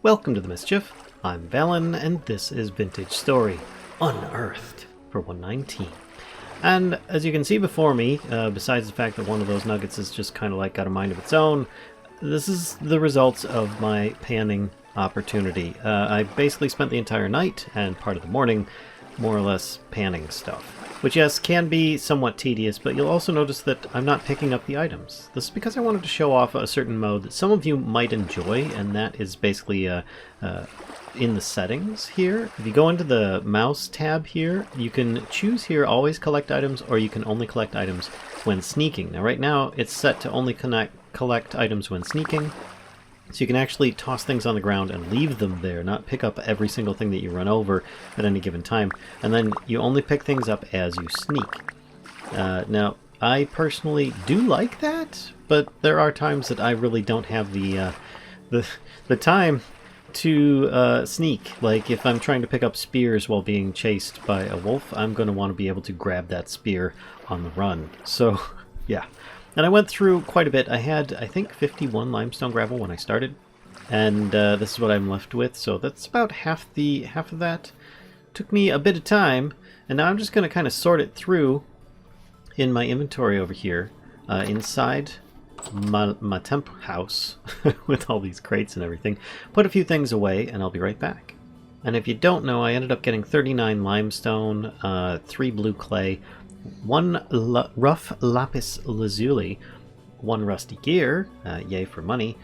Welcome to the Mischief. I'm Valen, and this is Vintage Story, Unearthed for 119. And as you can see before me, besides the fact that one of those nuggets is just kind of like got a mind of its own, this is the results of my panning opportunity. I basically spent the entire night and part of the morning more or less panning stuff. Which, yes, can be somewhat tedious, but you'll also notice that I'm not picking up the items. This is because I wanted to show off a certain mode that some of you might enjoy, and that is basically in the settings here. If you go into the mouse tab here, you can choose here always collect items, or you can only collect items when sneaking. Now right now it's set to only collect items when sneaking. So you can actually toss things on the ground and leave them there, not pick up every single thing that you run over at any given time. And then you only pick things up as you sneak. Now, I personally do like that, but there are times that I really don't have the time to sneak. Like if I'm trying to pick up spears while being chased by a wolf, I'm going to want to be able to grab that spear on the run. So, yeah. And I went through quite a bit. I had, I think, 51 limestone gravel when I started, and this is what I'm left with. So that's about half of that. Took me a bit of time, and now I'm just going to kind of sort it through in my inventory over here, inside my temp house with all these crates and everything. Put a few things away, and I'll be right back. And if you don't know, I ended up getting 39 limestone, 3 blue clay, 1 rough lapis lazuli, 1 rusty gear, yay for money,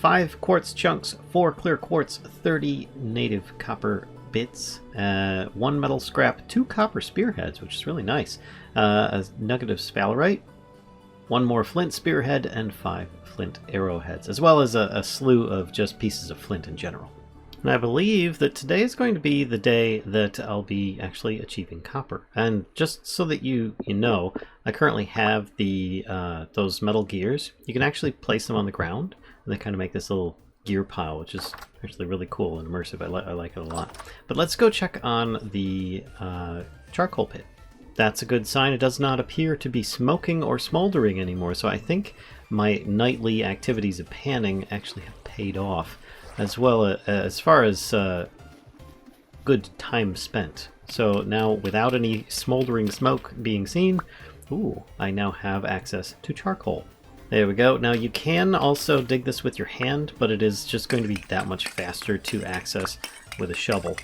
5 quartz chunks, 4 clear quartz, 30 native copper bits, 1 metal scrap, 2 copper spearheads, which is really nice, a nugget of sphalerite, 1 more flint spearhead, and 5 flint arrowheads, as well as a slew of just pieces of flint in general. And I believe that today is going to be the day that I'll be actually achieving copper. And just so that you know, I currently have the those metal gears. You can actually place them on the ground, and they kind of make this little gear pile, which is actually really cool and immersive. I like it a lot. But let's go check on the charcoal pit. That's a good sign. It does not appear to be smoking or smoldering anymore, so I think my nightly activities of panning actually have paid off, as well as far as good time spent. So now, without any smoldering smoke being seen, ooh, I now have access to charcoal. There we go. Now you can also dig this with your hand, but it is just going to be that much faster to access with a shovel.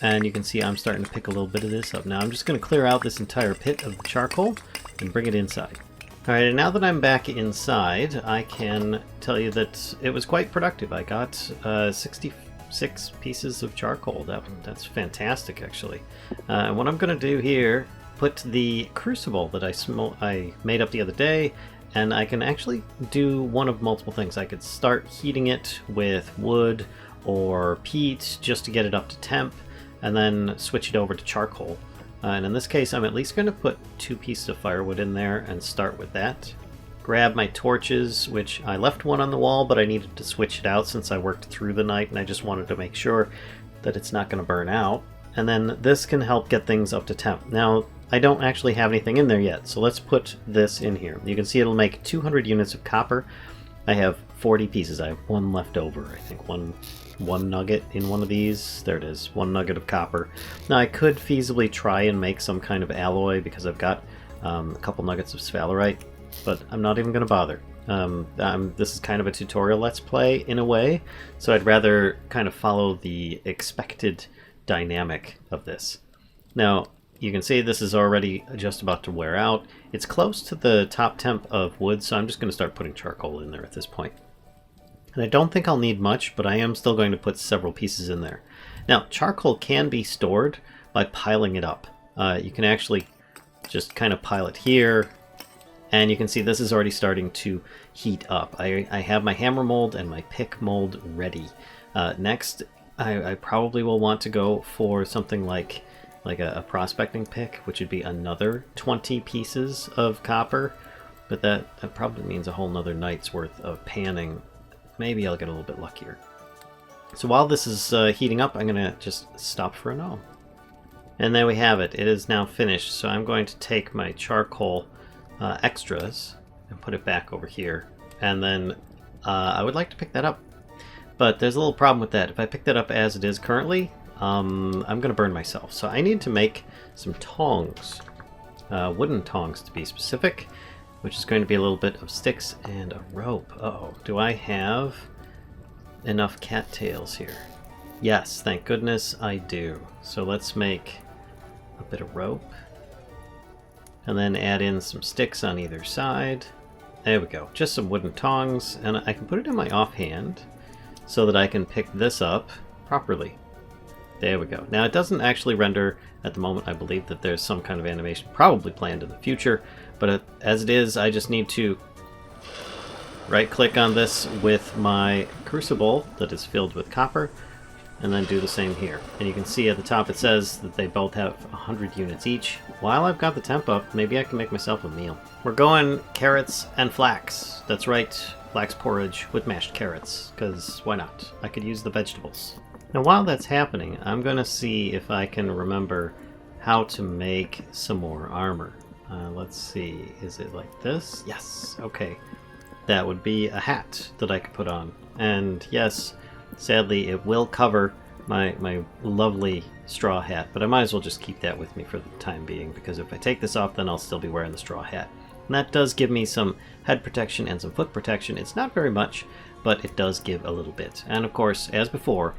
And you can see I'm starting to pick a little bit of this up. Now I'm just going to clear out this entire pit of the charcoal and bring it inside. Alright, and now that I'm back inside, I can tell you that it was quite productive. I got 66 pieces of charcoal. That's fantastic, actually. And what I'm going to do here, put the crucible that I made up the other day, and I can actually do one of multiple things. I could start heating it with wood or peat just to get it up to temp, and then switch it over to charcoal. And in this case, I'm at least going to put 2 pieces of firewood in there and start with that. Grab my torches, which I left one on the wall, but I needed to switch it out since I worked through the night, and I just wanted to make sure that it's not going to burn out. And then this can help get things up to temp. Now, I don't actually have anything in there yet, so let's put this in here. You can see it'll make 200 units of copper. I have 40 pieces. I have 1 left over, I think. One nugget in one of these. There it is, 1 nugget of copper. Now I could feasibly try and make some kind of alloy because I've got a couple nuggets of sphalerite, but I'm not even going to bother. This is kind of a tutorial let's play in a way, so I'd rather kind of follow the expected dynamic of this. Now you can see this is already just about to wear out. It's close to the top temp of wood, so I'm just going to start putting charcoal in there at this point. And I don't think I'll need much, but I am still going to put several pieces in there. Now, charcoal can be stored by piling it up. You can actually just kind of pile it here, and you can see this is already starting to heat up. I have my hammer mold and my pick mold ready. Next, I probably will want to go for something like a prospecting pick, which would be another 20 pieces of copper, but that probably means a whole nother night's worth of panning. Maybe I'll get a little bit luckier. So while this is heating up, I'm going to just stop for a no. And there we have it. It is now finished. So I'm going to take my charcoal extras and put it back over here. And then I would like to pick that up. But there's a little problem with that. If I pick that up as it is currently, I'm going to burn myself. So I need to make some tongs, wooden tongs to be specific, which is going to be a little bit of sticks and a rope. Uh-oh, do I have enough cattails here? Yes, thank goodness I do. So let's make a bit of rope, and then add in some sticks on either side. There we go, just some wooden tongs, and I can put it in my offhand so that I can pick this up properly. There we go. Now it doesn't actually render at the moment. I believe that there's some kind of animation probably planned in the future, but as it is, I just need to right click on this with my crucible that is filled with copper, and then do the same here. And you can see at the top it says that they both have 100 units each. While I've got the temp up, maybe I can make myself a meal. We're going carrots and flax. That's right, flax porridge with mashed carrots, because why not? I could use the vegetables. Now while that's happening, I'm going to see if I can remember how to make some more armor. Let's see, is it like this? Yes, okay. That would be a hat that I could put on. And yes, sadly it will cover my lovely straw hat, but I might as well just keep that with me for the time being, because if I take this off, then I'll still be wearing the straw hat. And that does give me some head protection and some foot protection. It's not very much, but it does give a little bit. And of course, as before,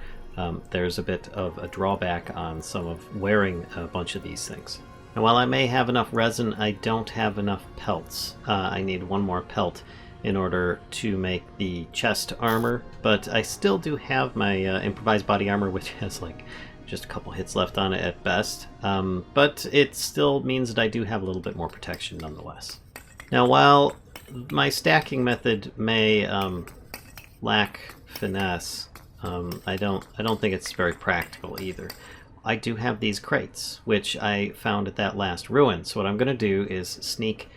there's a bit of a drawback on some of wearing a bunch of these things. And while I may have enough resin, I don't have enough pelts. I need one more pelt in order to make the chest armor, but I still do have my improvised body armor, which has like just a couple hits left on it at best, but it still means that I do have a little bit more protection nonetheless. Now while my stacking method may lack finesse, I don't think it's very practical either. I do have these crates, which I found at that last ruin, so what I'm going to do is sneak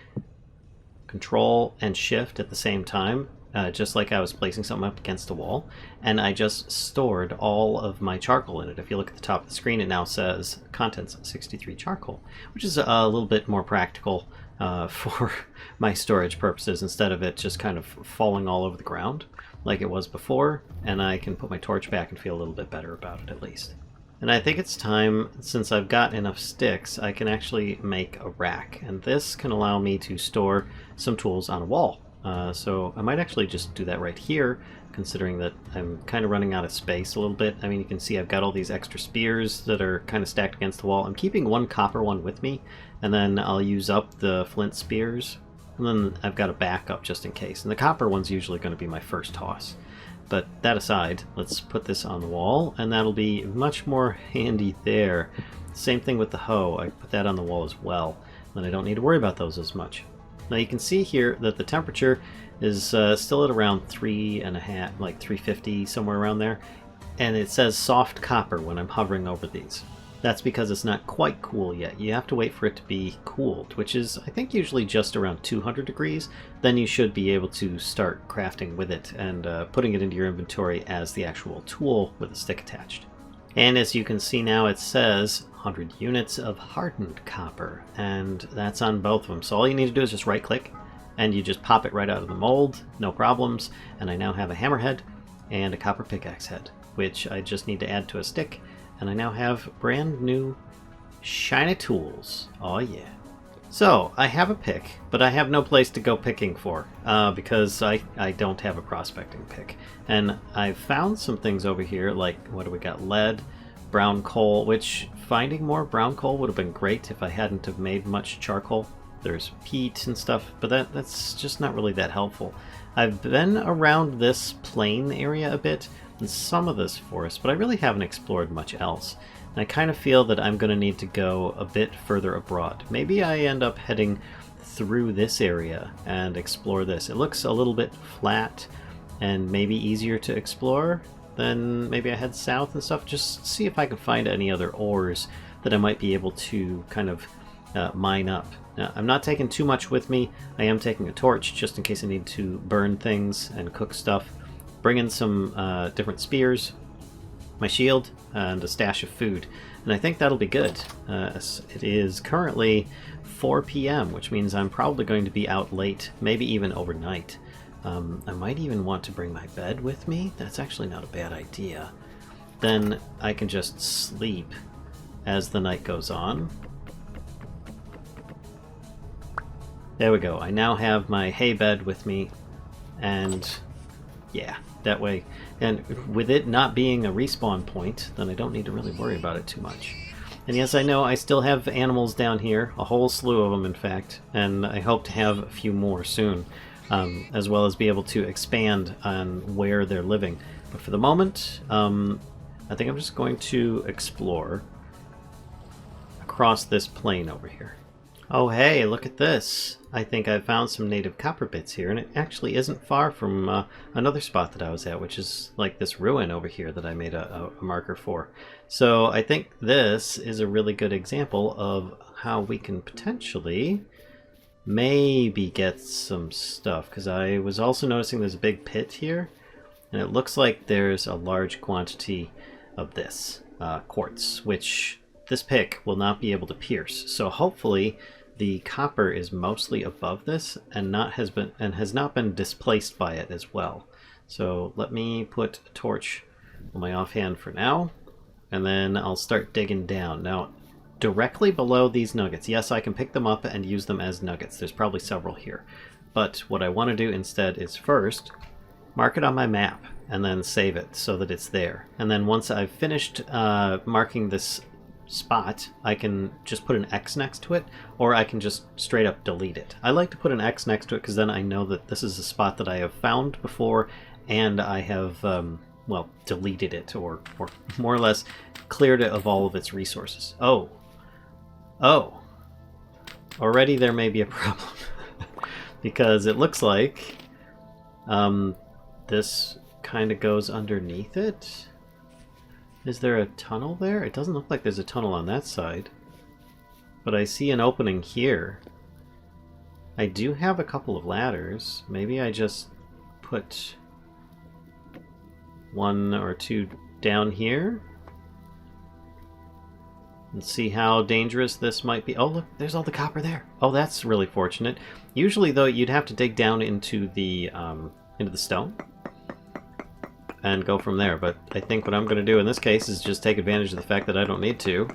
Control and Shift at the same time, just like I was placing something up against a wall, and I just stored all of my charcoal in it. If you look at the top of the screen, it now says contents 63 charcoal, which is a little bit more practical for my storage purposes, instead of it just kind of falling all over the ground like it was before, and I can put my torch back and feel a little bit better about it at least. And I think it's time, since I've got enough sticks, I can actually make a rack. And this can allow me to store some tools on a wall. So I might actually just do that right here, considering that I'm kind of running out of space a little bit. I mean, you can see I've got all these extra spears that are kind of stacked against the wall. I'm keeping one copper one with me, and then I'll use up the flint spears. And then I've got a backup just in case. And the copper one's usually going to be my first toss. But that aside, let's put this on the wall, and that'll be much more handy there. Same thing with the hoe. I put that on the wall as well. Then I don't need to worry about those as much. Now you can see here that the temperature is still at around 3.5, like 350, somewhere around there. And it says soft copper when I'm hovering over these. That's because it's not quite cool yet. You have to wait for it to be cooled, which is, I think, usually just around 200 degrees. Then you should be able to start crafting with it and putting it into your inventory as the actual tool with a stick attached. And as you can see now, it says 100 units of hardened copper, and that's on both of them. So all you need to do is just right click, and you just pop it right out of the mold, no problems. And I now have a hammerhead and a copper pickaxe head, which I just need to add to a stick. And I now have brand new shiny tools. Oh yeah. So I have a pick, but I have no place to go picking for because I don't have a prospecting pick. And I've found some things over here, like, what do we got? Lead, brown coal, which finding more brown coal would have been great if I hadn't have made much charcoal. There's peat and stuff, but that's just not really that helpful. I've been around this plain area a bit, and some of this forest, but I really haven't explored much else. And I kind of feel that I'm going to need to go a bit further abroad. Maybe I end up heading through this area and explore this. It looks a little bit flat and maybe easier to explore. Then maybe I head south and stuff, just see if I can find any other ores that I might be able to kind of mine up. Now, I'm not taking too much with me. I am taking a torch just in case I need to burn things and cook stuff. Bring in some different spears, my shield, and a stash of food. And I think that'll be good. It is currently 4 p.m., which means I'm probably going to be out late, maybe even overnight. I might even want to bring my bed with me. That's actually not a bad idea. Then I can just sleep as the night goes on. There we go. I now have my hay bed with me, and yeah, that way. And with it not being a respawn point, then I don't need to really worry about it too much. And yes, I know I still have animals down here, a whole slew of them in fact, and I hope to have a few more soon, as well as be able to expand on where they're living. But for the moment, I think I'm just going to explore across this plain over here. Oh hey, look at this! I think I found some native copper bits here, and it actually isn't far from another spot that I was at, which is like this ruin over here that I made a marker for. So I think this is a really good example of how we can potentially maybe get some stuff, because I was also noticing there's a big pit here, and it looks like there's a large quantity of this quartz, which this pick will not be able to pierce. So hopefully the copper is mostly above this and has not been displaced by it as well. So let me put a torch on my offhand for now, and then I'll start digging down. Now, directly below these nuggets, yes, I can pick them up and use them as nuggets. There's probably several here. But what I want to do instead is first mark it on my map and then save it so that it's there. And then once I've finished marking this spot, I can just put an X next to it, or I can just straight up delete it. I like to put an X next to it because then I know that this is a spot that I have found before, and I have, well, deleted it, or more or less cleared it of all of its resources. Oh. Already there may be a problem. Because it looks like this kind of goes underneath it. Is there a tunnel there? It doesn't look like there's a tunnel on that side. But I see an opening here. I do have a couple of ladders. Maybe I just put one or two down here and see how dangerous this might be. Oh, look, there's all the copper there. Oh, that's really fortunate. Usually, though, you'd have to dig down into the stone and go from there, but I think what I'm going to do in this case is just take advantage of the fact that I don't need to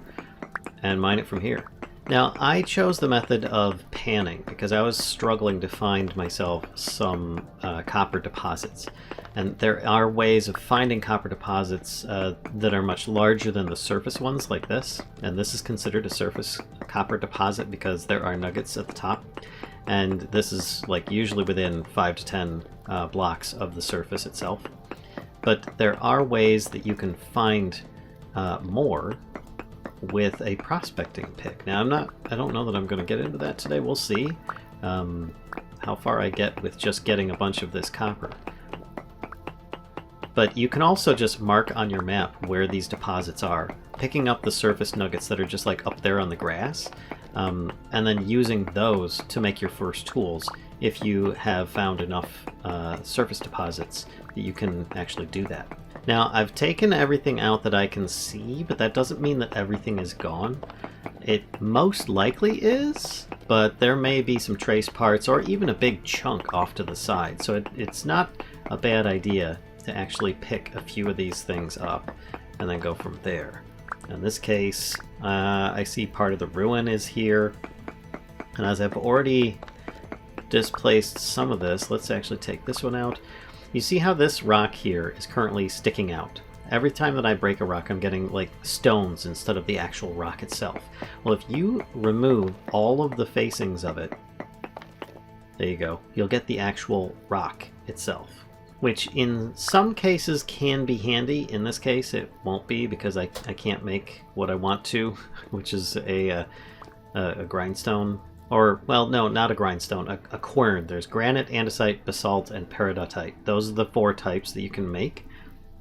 and mine it from here. Now, I chose the method of panning because I was struggling to find myself some copper deposits. And there are ways of finding copper deposits that are much larger than the surface ones, like this. And this is considered a surface copper deposit because there are nuggets at the top. And this is like usually within 5 to 10 blocks of the surface itself. But there are ways that you can find more with a prospecting pick. Now I don't know that I'm going to get into that today. We'll see how far I get with just getting a bunch of this copper. But you can also just mark on your map where these deposits are, picking up the surface nuggets that are just like up there on the grass, and then using those to make your first tools if you have found enough surface deposits that you can actually do that. Now, I've taken everything out that I can see, but that doesn't mean that everything is gone. It most likely is, but there may be some trace parts or even a big chunk off to the side, so it's not a bad idea to actually pick a few of these things up and then go from there. In this case, I see part of the ruin is here, and as I've already displaced some of this, let's actually take this one out. You see how this rock here is currently sticking out? Every time that I break a rock, I'm getting like stones instead of the actual rock itself. Well, if you remove all of the facings of it, there you go, you'll get the actual rock itself, which in some cases can be handy. In this case, it won't be because I can't make what I want to, which is a grindstone. Or, well, no, not a grindstone, a quern. There's granite, andesite, basalt, and peridotite. Those are the 4 types that you can make.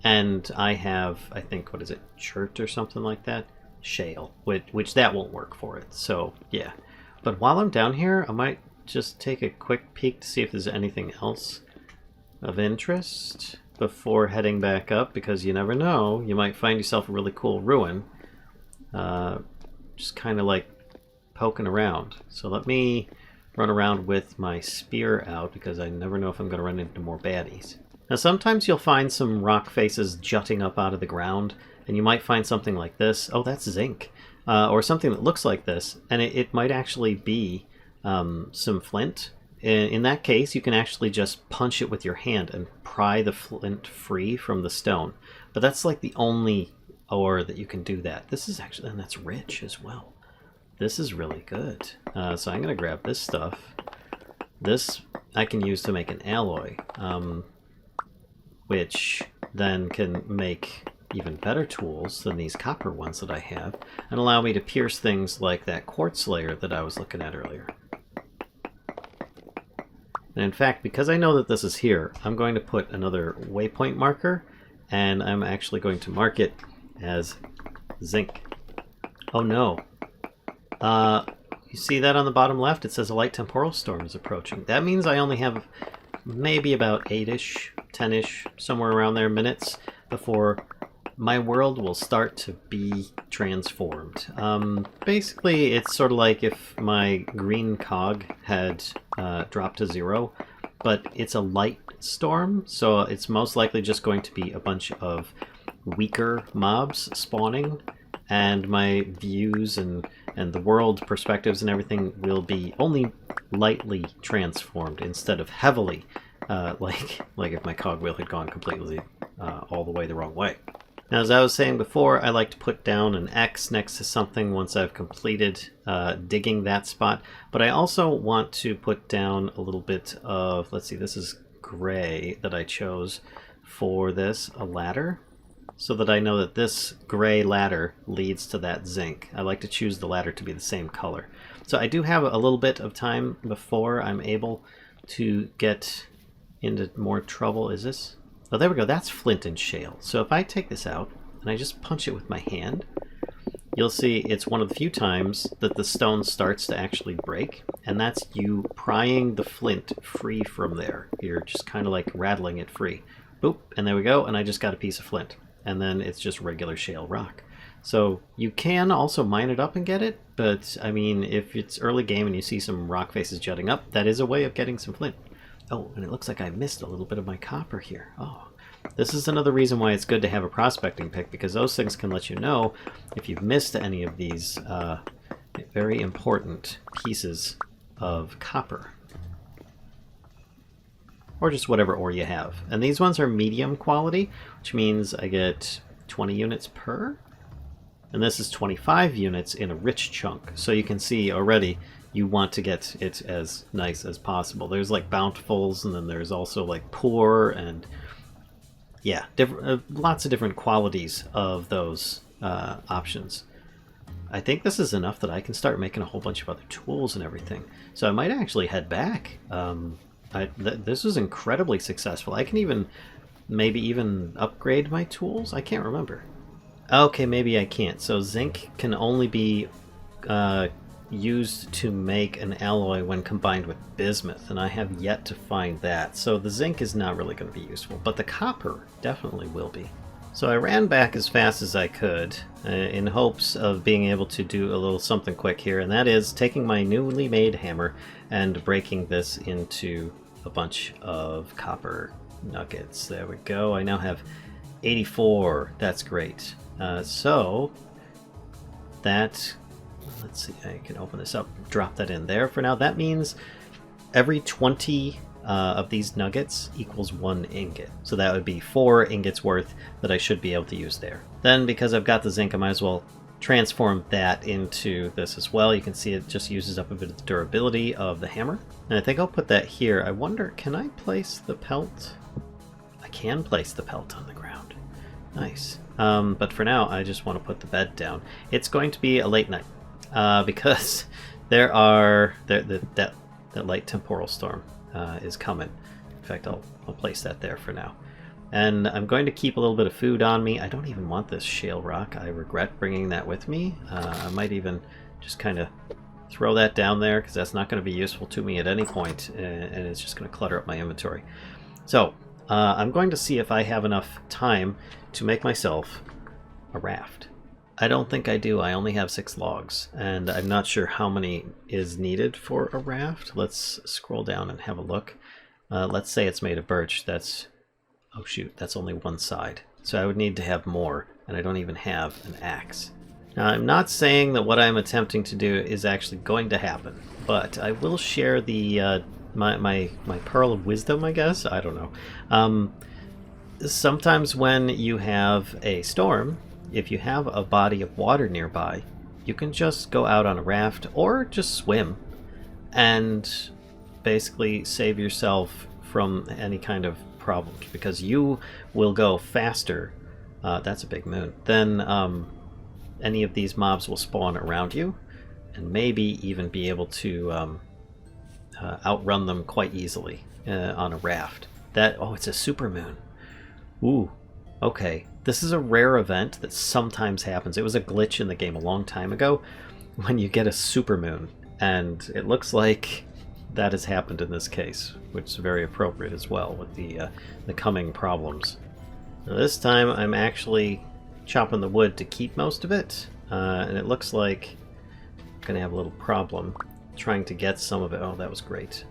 And I have, I think, what is it, chert or something like that? Shale, which that won't work for it. So, yeah. But while I'm down here, I might just take a quick peek to see if there's anything else of interest before heading back up, because you never know, you might find yourself a really cool ruin. Just kind of like poking around. So let me run around with my spear out because I never know if I'm going to run into more baddies. Now sometimes you'll find some rock faces jutting up out of the ground, and you might find something like this. Oh, that's zinc. Or something that looks like this, and it might actually be some flint. In that case, you can actually just punch it with your hand and pry the flint free from the stone. But that's like the only ore that you can do that. This is actually, and that's rich as well. This is really good. So I'm going to grab this stuff. This I can use to make an alloy, which then can make even better tools than these copper ones that I have, and allow me to pierce things like that quartz layer that I was looking at earlier. And in fact, because I know that this is here, I'm going to put another waypoint marker, and I'm actually going to mark it as zinc. Oh no. You see that on the bottom left? It says a light temporal storm is approaching. That means I only have maybe about 8-ish, 10-ish, somewhere around there minutes before my world will start to be transformed. Basically, it's sort of like if my green cog had dropped to 0, but it's a light storm, so it's most likely just going to be a bunch of weaker mobs spawning, and my views and the world perspectives and everything will be only lightly transformed instead of heavily, like if my cogwheel had gone completely all the way the wrong way. Now, as I was saying before, I like to put down an X next to something once I've completed digging that spot. But I also want to put down a little bit of, let's see, this is gray that I chose for this, a ladder, so that I know that this gray ladder leads to that zinc. I like to choose the ladder to be the same color. So I do have a little bit of time before I'm able to get into more trouble. Is this? Oh, there we go. That's flint and shale. So if I take this out and I just punch it with my hand, you'll see it's one of the few times that the stone starts to actually break, and that's you prying the flint free from there. You're just kind of like rattling it free. Boop, and there we go, and I just got a piece of flint. And then it's just regular shale rock. So you can also mine it up and get it, but I mean, if it's early game and you see some rock faces jutting up, that is a way of getting some flint. Oh, and it looks like I missed a little bit of my copper here. Oh, this is another reason why it's good to have a prospecting pick, because those things can let you know if you've missed any of these very important pieces of copper. Or just whatever ore you have. And these ones are medium quality, which means I get 20 units per. And this is 25 units in a rich chunk. So you can see already you want to get it as nice as possible. There's like bountifuls, and then there's also like poor, and yeah, lots of different qualities of those options. I think this is enough that I can start making a whole bunch of other tools and everything. So I might actually head back. This was incredibly successful. I can even maybe even upgrade my tools. I can't remember. Okay, maybe I can't. So zinc can only be used to make an alloy when combined with bismuth, and I have yet to find that. So the zinc is not really going to be useful, but the copper definitely will be. So I ran back as fast as I could in hopes of being able to do a little something quick here, and that is taking my newly made hammer and breaking this into a bunch of copper nuggets. There we go. I now have 84. That's great. So that, let's see, I can open this up, drop that in there for now. That means every 20 of these nuggets equals 1 ingot. So that would be 4 ingots worth that I should be able to use there. Then, because I've got the zinc, I might as well transform that into this as well. You can see it just uses up a bit of the durability of the hammer. And I think I'll put that here. I wonder, can I place the pelt? I can place the pelt on the ground. Nice. But for now, I just want to put the bed down. It's going to be a late night because there are that light temporal storm is coming. In fact, I'll place that there for now. And I'm going to keep a little bit of food on me. I don't even want this shale rock. I regret bringing that with me. I might even just kind of throw that down there because that's not going to be useful to me at any point, and it's just going to clutter up my inventory. So I'm going to see if I have enough time to make myself a raft. I don't think I do. I only have 6 logs, and I'm not sure how many is needed for a raft. Let's scroll down and have a look. Let's say it's made of birch. That's... oh shoot, that's only one side. So I would need to have more, and I don't even have an axe. Now, I'm not saying that what I'm attempting to do is actually going to happen, but I will share the my pearl of wisdom, I guess? I don't know. Sometimes when you have a storm, if you have a body of water nearby, you can just go out on a raft or just swim and basically save yourself from any kind of problems, because you will go faster, that's a big moon, then any of these mobs will spawn around you, and maybe even be able to outrun them quite easily on a raft. Oh, it's a supermoon. Ooh, okay. This is a rare event that sometimes happens. It was a glitch in the game a long time ago when you get a supermoon, and it looks like that has happened in this case, which is very appropriate as well with the coming problems. Now this time I'm actually chopping the wood to keep most of it, and it looks like I'm going to have a little problem trying to get some of it. Oh, that was great.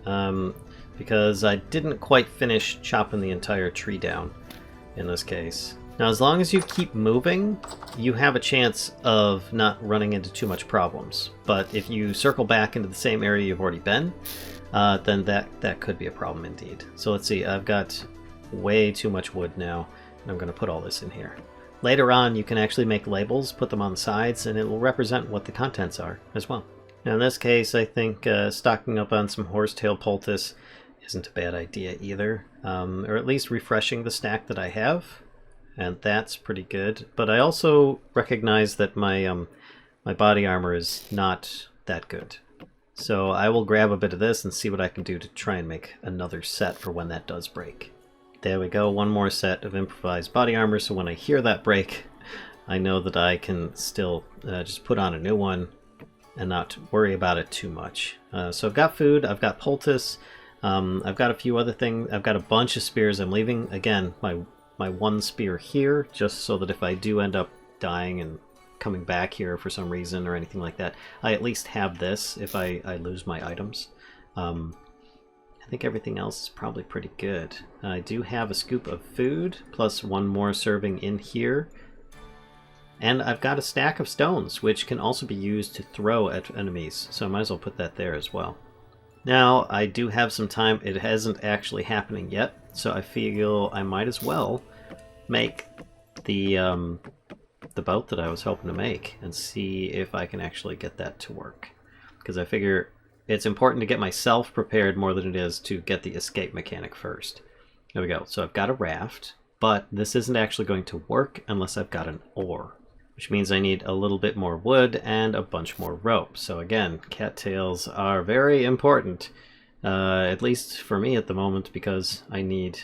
Because I didn't quite finish chopping the entire tree down in this case. Now, as long as you keep moving, you have a chance of not running into too much problems. But if you circle back into the same area you've already been, then that could be a problem indeed. So let's see, I've got way too much wood now, and I'm going to put all this in here. Later on, you can actually make labels, put them on the sides, and it will represent what the contents are as well. Now in this case, I think stocking up on some horsetail poultice isn't a bad idea either, or at least refreshing the stack that I have. And that's pretty good. But I also recognize that my my body armor is not that good. So I will grab a bit of this and see what I can do to try and make another set for when that does break. There we go, one more set of improvised body armor, so when I hear that break, I know that I can still just put on a new one and not worry about it too much. So I've got food, I've got poultice, I've got a few other things, I've got a bunch of spears. I'm leaving, again, my one spear here, just so that if I do end up dying and coming back here for some reason or anything like that, I at least have this if I lose my items. I think everything else is probably pretty good. I do have a scoop of food, plus one more serving in here. And I've got a stack of stones, which can also be used to throw at enemies, so I might as well put that there as well. Now, I do have some time. It hasn't actually happening yet, so I feel I might as well make the boat that I was hoping to make and see if I can actually get that to work. Because I figure it's important to get myself prepared more than it is to get the escape mechanic first. There we go. So I've got a raft, but this isn't actually going to work unless I've got an oar, which means I need a little bit more wood and a bunch more rope. So again, cattails are very important, at least for me at the moment, because I need...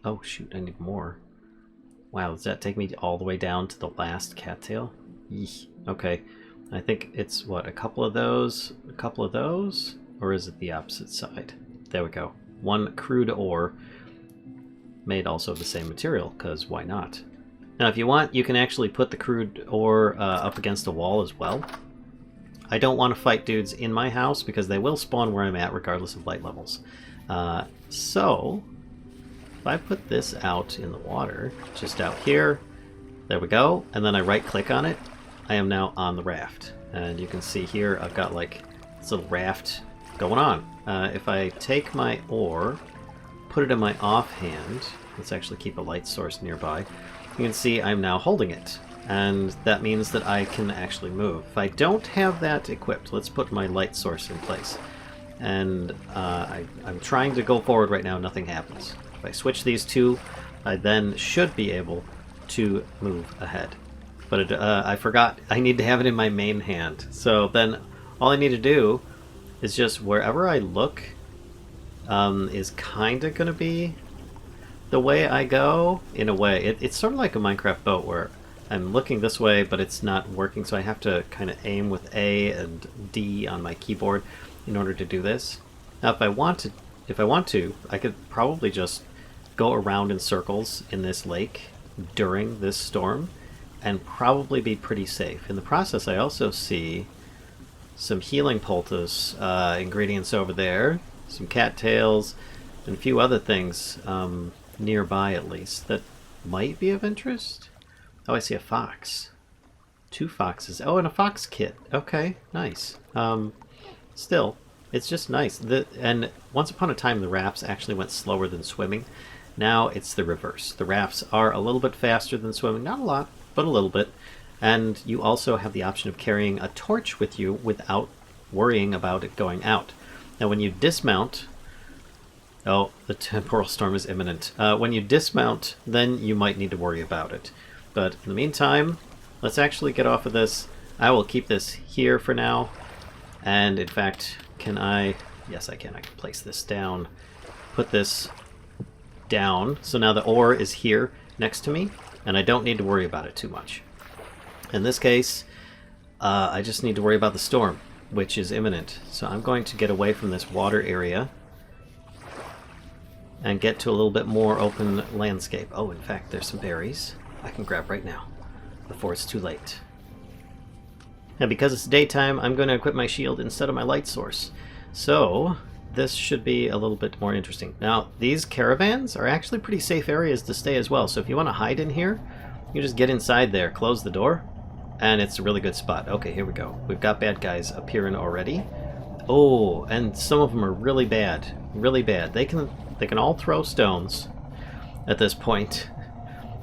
oh shoot, I need more. Wow, does that take me all the way down to the last cattail? Eesh. Okay, I think it's, what, a couple of those, or is it the opposite side? There we go. One crude ore, made also of the same material, because why not? Now, if you want, you can actually put the crude ore up against a wall as well. I don't want to fight dudes in my house, because they will spawn where I'm at, regardless of light levels. So, if I put this out in the water, just out here, there we go, and then I right-click on it, I am now on the raft. And you can see here, I've got like this little raft going on. If I take my ore, put it in my offhand, let's actually keep a light source nearby, you can see I'm now holding it. And that means that I can actually move. If I don't have that equipped, let's put my light source in place. And I'm trying to go forward right now, nothing happens. If I switch these two, I then should be able to move ahead. But I forgot, I need to have it in my main hand. So then all I need to do is just wherever I look is kind of going to be the way I go, in a way. It's sort of like a Minecraft boat where I'm looking this way, but it's not working, so I have to kind of aim with A and D on my keyboard in order to do this. Now, if I want to, I could probably just go around in circles in this lake during this storm, and probably be pretty safe. In the process, I also see some healing poultice ingredients over there, some cattails, and a few other things nearby at least that might be of interest. Oh, I see a fox. 2 foxes. Oh, and a fox kit. Okay, nice. Still, it's just nice. And once upon a time, the rafts actually went slower than swimming. Now it's the reverse. The rafts are a little bit faster than swimming. Not a lot, but a little bit. And you also have the option of carrying a torch with you without worrying about it going out. Now, when you dismount... Oh, the Temporal Storm is imminent. When you dismount, then you might need to worry about it. But in the meantime, let's actually get off of this. I will keep this here for now. And in fact, can I... Yes, I can. I can place this down. Put this down. So now the ore is here next to me, and I don't need to worry about it too much. In this case, I just need to worry about the storm, which is imminent. So I'm going to get away from this water area and get to a little bit more open landscape. Oh, in fact, there's some berries I can grab right now before it's too late. And because it's daytime, I'm going to equip my shield instead of my light source. So this should be a little bit more interesting. Now, these caravans are actually pretty safe areas to stay as well. So if you want to hide in here, you just get inside there, close the door, and it's a really good spot. Okay, here we go. We've got bad guys appearing already. Oh, and some of them are really bad. Really bad. They can all throw stones at this point.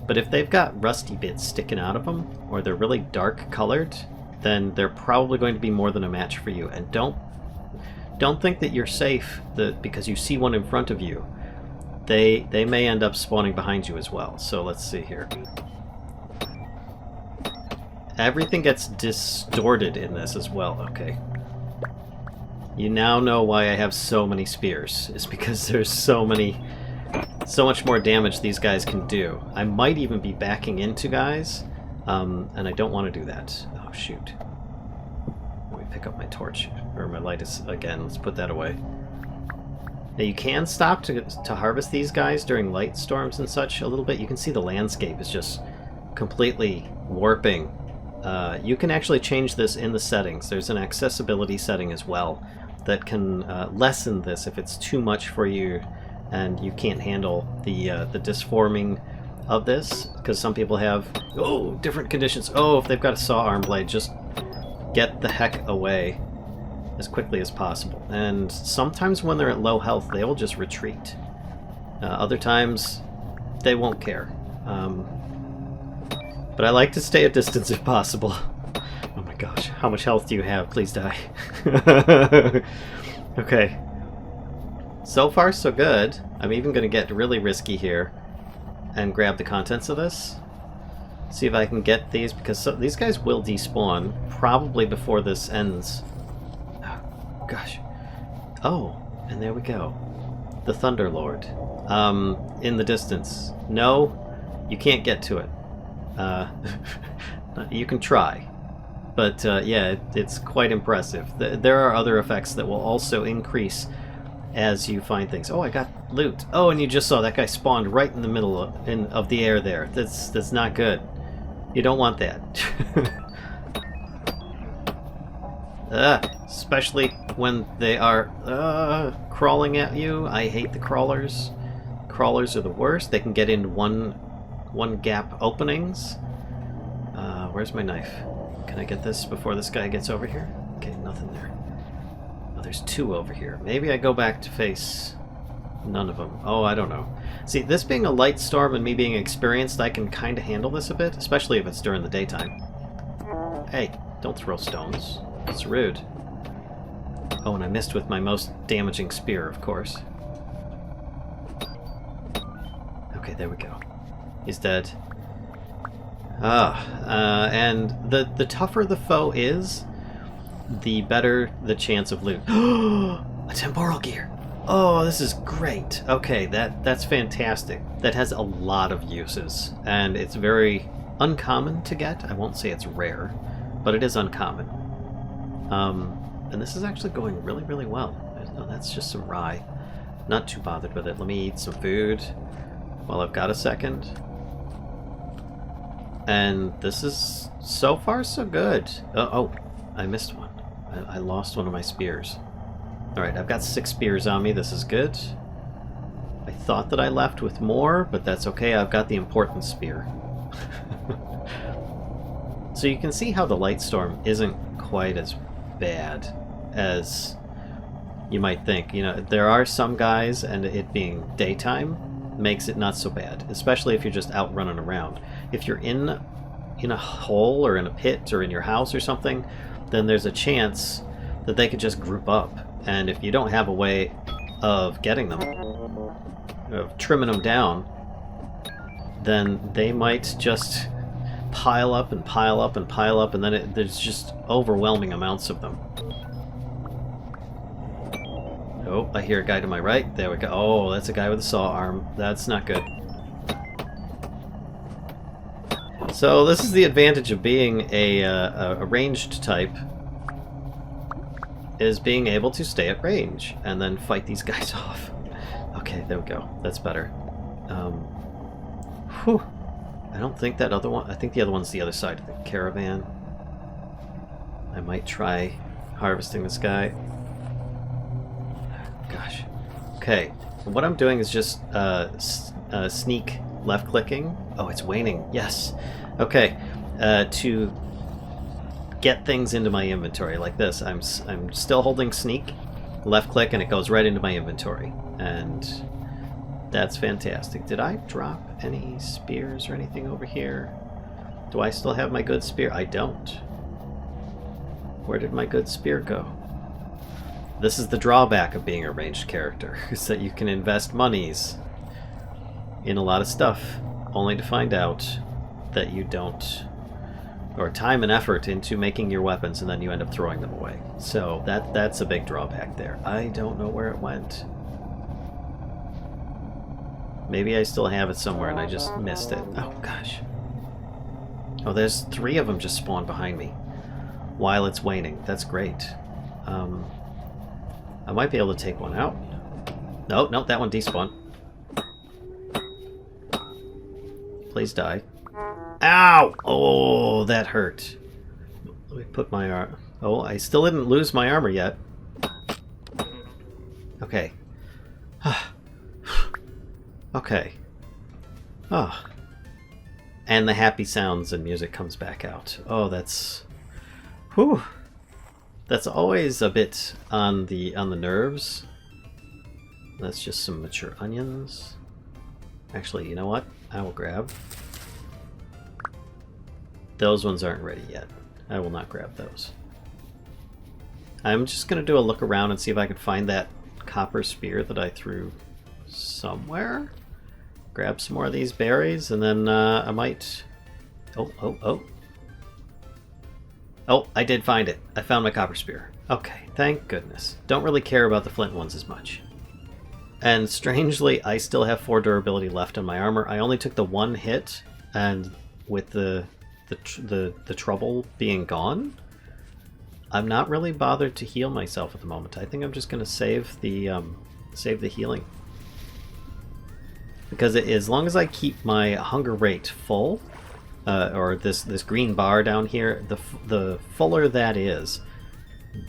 But if they've got rusty bits sticking out of them, or they're really dark colored, then they're probably going to be more than a match for you. And don't think that you're safe because you see one in front of you. They may end up spawning behind you as well. So let's see here. Everything gets distorted in this as well. Okay. You now know why I have so many spears. It's because there's so much more damage these guys can do. I might even be backing into guys, and I don't want to do that. Oh, shoot. Let me pick up my torch, or my light is, again, let's put that away. Now you can stop to harvest these guys during light storms and such a little bit. You can see the landscape is just completely warping. You can actually change this in the settings. There's an accessibility setting as well that can lessen this if it's too much for you and you can't handle the disforming of this, because some people have different conditions. Oh, if they've got a saw arm blade, just get the heck away as quickly as possible. And sometimes when they're at low health, they will just retreat. Other times they won't care. But I like to stay at distance if possible. Oh my gosh, how much health do you have? Please die. Okay. So far, so good. I'm even going to get really risky here and grab the contents of this. See if I can get these, because these guys will despawn probably before this ends. Oh, gosh. Oh, and there we go. The Thunderlord. In the distance. No, you can't get to it. You can try. But yeah, it's quite impressive. There are other effects that will also increase as you find things. Oh, I got loot. Oh, and you just saw that guy spawned right in the middle of the air there. That's not good. You don't want that. Especially when they are crawling at you. I hate the crawlers. Crawlers are the worst. They can get in one gap openings. Where's my knife? Can I get this before this guy gets over here? Okay, nothing there. Oh, there's 2 over here. Maybe I go back to face none of them. Oh, I don't know. See, this being a light storm and me being experienced, I can kind of handle this a bit, especially if it's during the daytime. Hey, don't throw stones. It's rude. Oh, and I missed with my most damaging spear, of course. Okay, there we go. He's dead. And the tougher the foe is, the better the chance of loot. A temporal gear! Oh, this is great! Okay, that's fantastic. That has a lot of uses, and it's very uncommon to get. I won't say it's rare, but it is uncommon. And this is actually going really, really well. Oh, that's just some rye. Not too bothered with it. Let me eat some food while I've got a second. And this is so far so good. Oh, I missed one. I lost one of my spears. Alright, I've got 6 spears on me. This is good. I thought that I left with more, but that's okay. I've got the important spear. So you can see how the light storm isn't quite as bad as you might think. You know, there are some guys, and it being daytime makes it not so bad, especially if you're just out running around. If you're in a hole or in a pit or in your house or something, then there's a chance that they could just group up. And if you don't have a way of getting them, of trimming them down, then they might just pile up and pile up and pile up, and then there's just overwhelming amounts of them. Oh, I hear a guy to my right. There we go. Oh, that's a guy with a saw arm. That's not good. So this is the advantage of being a ranged type, is being able to stay at range and then fight these guys off. Okay, there we go. That's better. Whew. I don't think that other one... I think the other one's the other side of the caravan. I might try harvesting this guy. Gosh. Okay. What I'm doing is just sneak left-clicking. Oh, it's waning. Yes. Okay. To get things into my inventory like this. I'm still holding sneak, left-click, and it goes right into my inventory. And that's fantastic. Did I drop any spears or anything over here? Do I still have my good spear? I don't. Where did my good spear go? This is the drawback of being a ranged character, is that you can invest monies in a lot of stuff, only to find out that you don't, or time and effort into making your weapons, and then you end up throwing them away. So that's a big drawback there. I don't know where it went. Maybe I still have it somewhere and I just missed it. Oh, gosh. Oh, there's 3 of them just spawned behind me while it's waning. That's great. I might be able to take one out. No, that one despawned. Please die. Ow! Oh, that hurt. Let me put my arm... Oh, I still didn't lose my armor yet. Okay. Okay. Oh. And the happy sounds and music comes back out. Oh, that's... Whew. That's always a bit on the nerves. That's just some mature onions. Actually, you know what? I will grab. Those ones aren't ready yet. I will not grab those. I'm just going to do a look around and see if I can find that copper spear that I threw somewhere. Grab some more of these berries, and then I might... Oh, I did find it. I found my copper spear. Okay, thank goodness. Don't really care about the flint ones as much. And strangely, I still have 4 durability left on my armor. I only took the 1 hit, and with the trouble being gone, I'm not really bothered to heal myself at the moment. I think I'm just going to save the healing. Because as long as I keep my hunger rate full, or this green bar down here, the fuller that is,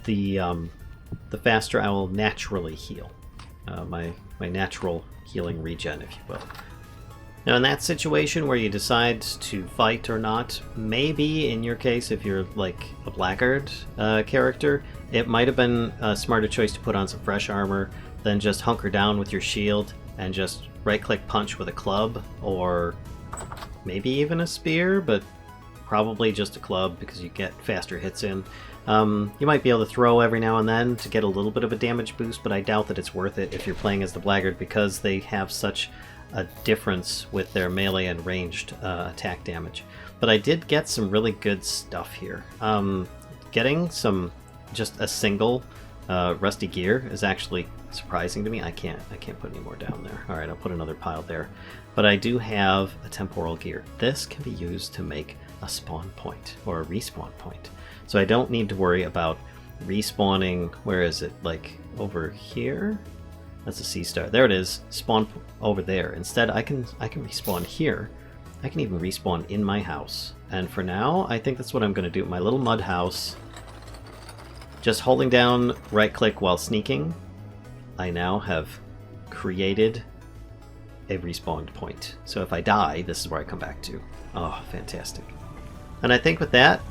the faster I will naturally heal. My natural healing regen, if you will. Now, in that situation where you decide to fight or not, maybe in your case, if you're like a blackguard character, it might have been a smarter choice to put on some fresh armor than just hunker down with your shield and just right-click punch with a club, or maybe even a spear, but probably just a club because you get faster hits in. You might be able to throw every now and then to get a little bit of a damage boost, but I doubt that it's worth it if you're playing as the blackguard because they have such a difference with their melee and ranged attack damage. But I did get some really good stuff here. Getting just a single rusty gear is actually surprising to me. I can't put any more down there. Alright, I'll put another pile there. But I do have a temporal gear. This can be used to make a spawn point, or a respawn point. So I don't need to worry about respawning, where is it, like over here? That's a sea star. There it is, spawn over there. Instead I can respawn here I can even respawn in my house. And for now, I think that's what I'm going to do. My little mud house. Just holding down right-click while sneaking, I now have created a respawn point. So if I die, this is where I come back to. Oh, fantastic. And I think with that,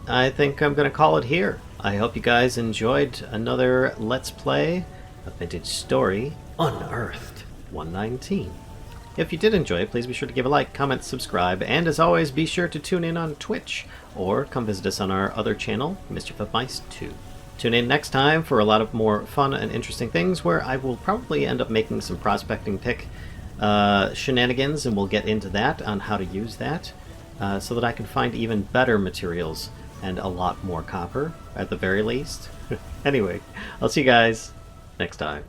I think I'm going to call it here. I hope you guys enjoyed another Let's Play of Vintage Story Unearthed 119. If you did enjoy it, please be sure to give a like, comment, subscribe, and as always, be sure to tune in on Twitch, or come visit us on our other channel, Mischief of Mice 2. Tune in next time for a lot of more fun and interesting things, where I will probably end up making some prospecting pick shenanigans, and we'll get into that, on how to use that, so that I can find even better materials, and a lot more copper, at the very least. Anyway, I'll see you guys next time.